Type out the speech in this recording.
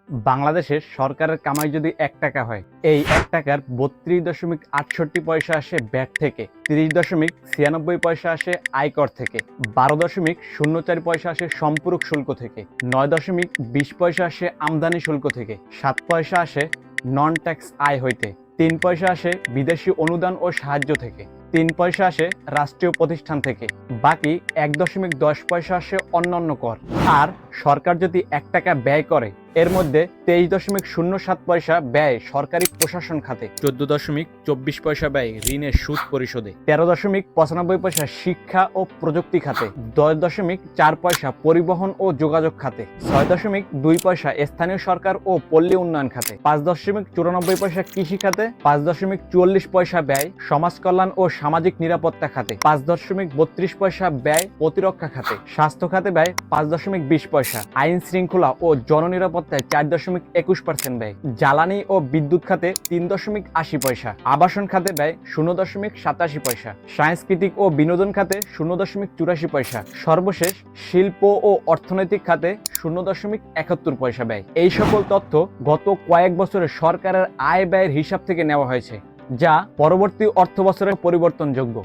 বাংলাদেশের সরকারের কামাই যদি ১ টাকা হয়, এই ১ টাকার ৩২.৬৮ পয়সা আসে ভ্যাট থেকে, ৩০.৯৬ পয়সা আসে আয়কর থেকে, ১২.০৪ পয়সা আসে সম্পূরক শুল্ক থেকে, ৯.২০ পয়সা আসে আমদানি শুল্ক থেকে, ৭ পয়সা আসে নন ট্যাক্স আয় হইতে, ৩ পয়সা আসে বিদেশি অনুদান ও সাহায্য থেকে, ৩ পয়সা আসে রাষ্ট্রীয় প্রতিষ্ঠান থেকে, বাকি ১.১০ পয়সা আসে অন্যান্য কর। আর সরকার যদি ১ টাকা ব্যয় করে, এর মধ্যে ২৩.০৭ পয়সা ব্যয় সরকারি প্রশাসন খাতে, ১৪.২৪ পয়সা ব্যয় ঋণের সুদ পরিশোধে, ১৩.৯৫ পয়সা শিক্ষা ও প্রযুক্তি খাতে, ১০.৪ পয়সা পরিবহন ও যোগাযোগ খাতে, ৬.২ পয়সা স্থানীয় সরকার ও পল্লী উন্নয়ন খাতে, ৫.৯৪ পয়সা কৃষি খাতে, ৫.৪৪ পয়সা ব্যয় সমাজ কল্যাণ ও সামাজিক নিরাপত্তা খাতে, ৫.৩২ পয়সা ব্যয় প্রতিরক্ষা খাতে, স্বাস্থ্য খাতে ব্যয় ৫.২০ পয়সা, আইন শৃঙ্খলা ও জননিরাপত্তায় ৪.২১% ব্যয়, জ্বালানি ও বিদ্যুৎ খাতে ৩.৮০ পয়সা, আবাসন খাতে ব্যয় ০.৮৭ পয়সা, সাংস্কৃতিক ও বিনোদন খাতে ০.৮৪ পয়সা, সর্বশেষ শিল্প ও অর্থনৈতিক খাতে ০.৭১ পয়সা ব্যয়। এই সকল তথ্য গত কয়েক বছরে সরকারের আয় ব্যয়ের হিসাব থেকে নেওয়া হয়েছে, যা পরবর্তী অর্থবছরে পরিবর্তনযোগ্য।